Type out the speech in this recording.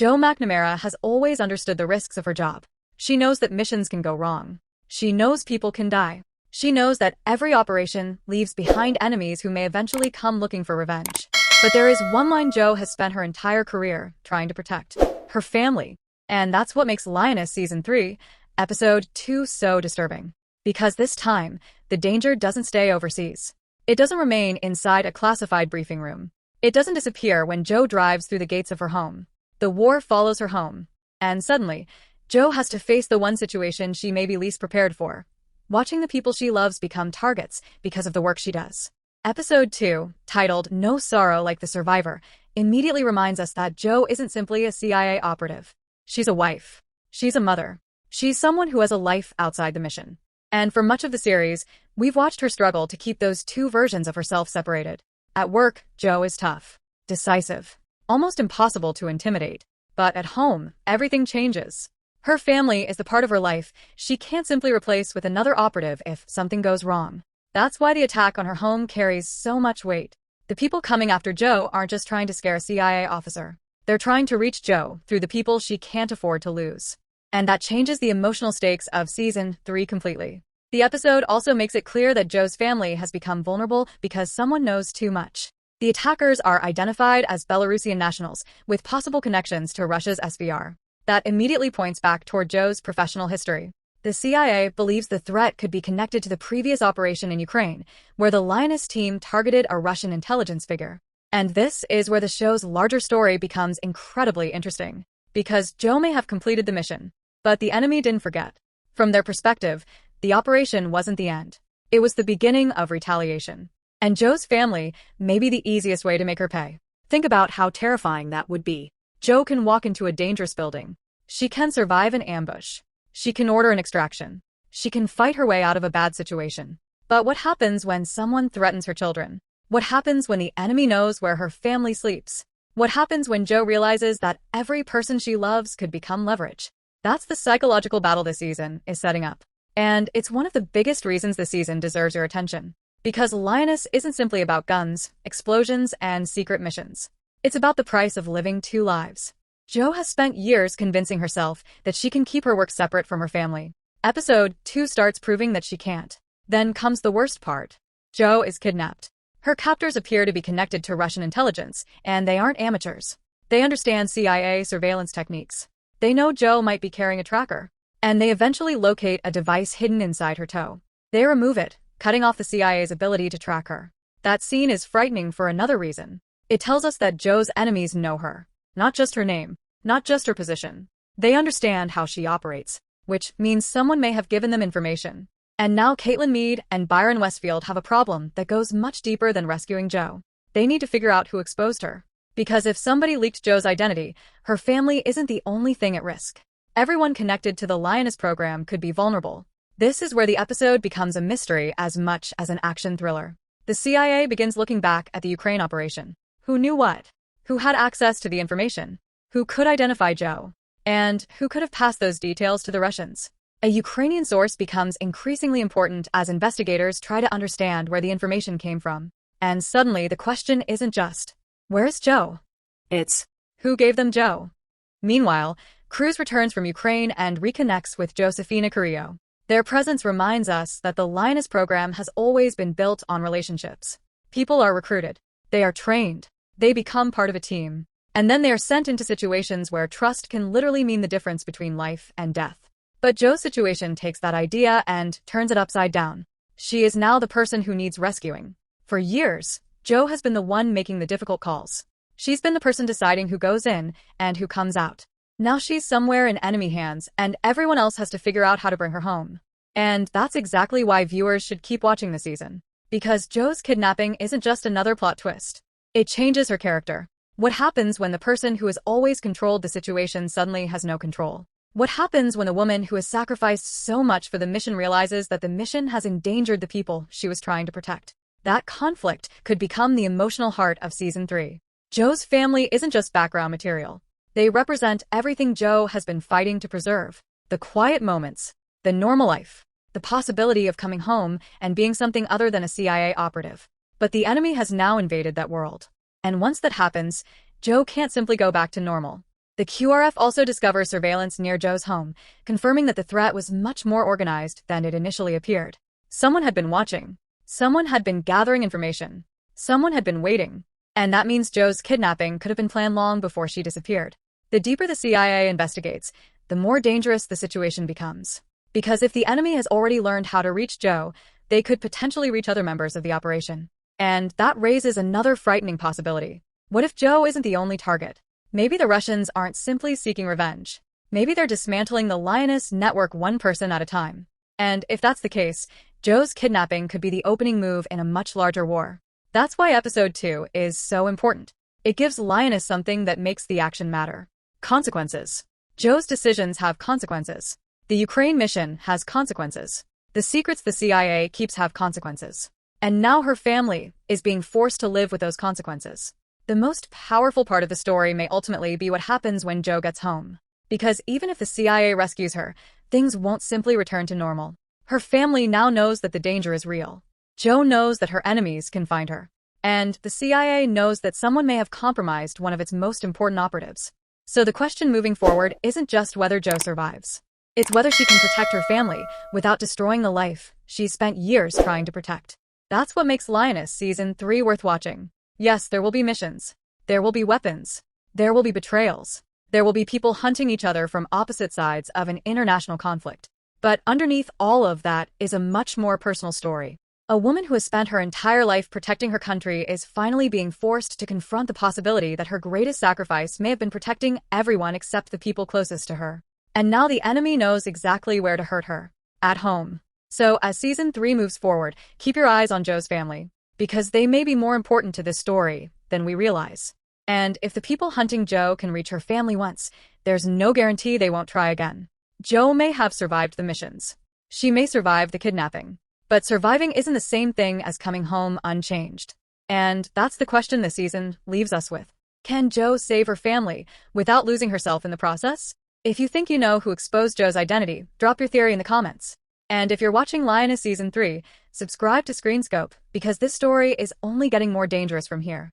Jo McNamara has always understood the risks of her job. She knows that missions can go wrong. She knows people can die. She knows that every operation leaves behind enemies who may eventually come looking for revenge. But there is one line Jo has spent her entire career trying to protect: her family. And that's what makes Lioness Season 3, Episode 2 so disturbing. Because this time, the danger doesn't stay overseas. It doesn't remain inside a classified briefing room. It doesn't disappear when Jo drives through the gates of her home. The war follows her home. And suddenly, Jo has to face the one situation she may be least prepared for: watching the people she loves become targets because of the work she does. Episode 2, titled No Sorrow Like the Survivor, immediately reminds us that Jo isn't simply a CIA operative. She's a wife. She's a mother. She's someone who has a life outside the mission. And for much of the series, we've watched her struggle to keep those two versions of herself separated. At work, Jo is tough, decisive, almost impossible to intimidate. But at home, everything changes. Her family is the part of her life she can't simply replace with another operative if something goes wrong. That's why the attack on her home carries so much weight. The people coming after Jo aren't just trying to scare a CIA officer. They're trying to reach Jo through the people she can't afford to lose. And that changes the emotional stakes of Season 3 completely. The episode also makes it clear that Jo's family has become vulnerable because someone knows too much. The attackers are identified as Belarusian nationals with possible connections to Russia's SVR. That immediately points back toward Jo's professional history. The CIA believes the threat could be connected to the previous operation in Ukraine, where the Lioness team targeted a Russian intelligence figure. And this is where the show's larger story becomes incredibly interesting. Because Jo may have completed the mission, but the enemy didn't forget. From their perspective, the operation wasn't the end. It was the beginning of retaliation. And Jo's family may be the easiest way to make her pay. Think about how terrifying that would be. Jo can walk into a dangerous building. She can survive an ambush. She can order an extraction. She can fight her way out of a bad situation. But what happens when someone threatens her children? What happens when the enemy knows where her family sleeps? What happens when Jo realizes that every person she loves could become leverage? That's the psychological battle this season is setting up. And it's one of the biggest reasons this season deserves your attention. Because Lioness isn't simply about guns, explosions, and secret missions. It's about the price of living two lives. Jo has spent years convincing herself that she can keep her work separate from her family. Episode 2 starts proving that she can't. Then comes the worst part. Jo is kidnapped. Her captors appear to be connected to Russian intelligence, and they aren't amateurs. They understand CIA surveillance techniques. They know Jo might be carrying a tracker, and they eventually locate a device hidden inside her toe. They remove it, cutting off the CIA's ability to track her. That scene is frightening for another reason. It tells us that Jo's enemies know her. Not just her name, not just her position. They understand how she operates, which means someone may have given them information. And now Caitlin Meade and Byron Westfield have a problem that goes much deeper than rescuing Jo. They need to figure out who exposed her. Because if somebody leaked Jo's identity, her family isn't the only thing at risk. Everyone connected to the Lioness program could be vulnerable. This is where the episode becomes a mystery as much as an action thriller. The CIA begins looking back at the Ukraine operation. Who knew what? Who had access to the information? Who could identify Jo? And who could have passed those details to the Russians? A Ukrainian source becomes increasingly important as investigators try to understand where the information came from. And suddenly the question isn't just, where's Jo? It's, who gave them Jo? Meanwhile, Cruz returns from Ukraine and reconnects with Josefina Carrillo. Their presence reminds us that the Lioness program has always been built on relationships. People are recruited. They are trained. They become part of a team. And then they are sent into situations where trust can literally mean the difference between life and death. But Jo's situation takes that idea and turns it upside down. She is now the person who needs rescuing. For years, Jo has been the one making the difficult calls. She's been the person deciding who goes in and who comes out. Now she's somewhere in enemy hands, and everyone else has to figure out how to bring her home. And that's exactly why viewers should keep watching the season. Because Jo's kidnapping isn't just another plot twist. It changes her character. What happens when the person who has always controlled the situation suddenly has no control? What happens when a woman who has sacrificed so much for the mission realizes that the mission has endangered the people she was trying to protect? That conflict could become the emotional heart of Season 3. Jo's family isn't just background material. They represent everything Jo has been fighting to preserve. The quiet moments, the normal life, the possibility of coming home and being something other than a CIA operative. But the enemy has now invaded that world. And once that happens, Jo can't simply go back to normal. The QRF also discovers surveillance near Joe's home, confirming that the threat was much more organized than it initially appeared. Someone had been watching. Someone had been gathering information. Someone had been waiting. And that means Joe's kidnapping could have been planned long before she disappeared. The deeper the CIA investigates, the more dangerous the situation becomes. Because if the enemy has already learned how to reach Joe, they could potentially reach other members of the operation. And that raises another frightening possibility. What if Joe isn't the only target? Maybe the Russians aren't simply seeking revenge. Maybe they're dismantling the Lioness network one person at a time. And if that's the case, Joe's kidnapping could be the opening move in a much larger war. That's why episode 2 is so important. It gives Lioness something that makes the action matter. Consequences. Joe's decisions have consequences. The Ukraine mission has consequences. The secrets the CIA keeps have consequences. And now her family is being forced to live with those consequences. The most powerful part of the story may ultimately be what happens when Joe gets home. Because even if the CIA rescues her, things won't simply return to normal. Her family now knows that the danger is real. Joe knows that her enemies can find her. And the CIA knows that someone may have compromised one of its most important operatives. So the question moving forward isn't just whether Joe survives. It's whether she can protect her family without destroying the life she's spent years trying to protect. That's what makes Lioness Season 3 worth watching. Yes, there will be missions. There will be weapons. There will be betrayals. There will be people hunting each other from opposite sides of an international conflict. But underneath all of that is a much more personal story. A woman who has spent her entire life protecting her country is finally being forced to confront the possibility that her greatest sacrifice may have been protecting everyone except the people closest to her. And now the enemy knows exactly where to hurt her. At home. So as Season 3 moves forward, keep your eyes on Joe's family. Because they may be more important to this story than we realize. And if the people hunting Joe can reach her family once, there's no guarantee they won't try again. Joe may have survived the missions. She may survive the kidnapping. But surviving isn't the same thing as coming home unchanged. And that's the question this season leaves us with. Can Joe save her family without losing herself in the process? If you think you know who exposed Joe's identity, drop your theory in the comments. And if you're watching Lioness Season 3, subscribe to Screenscope, because this story is only getting more dangerous from here.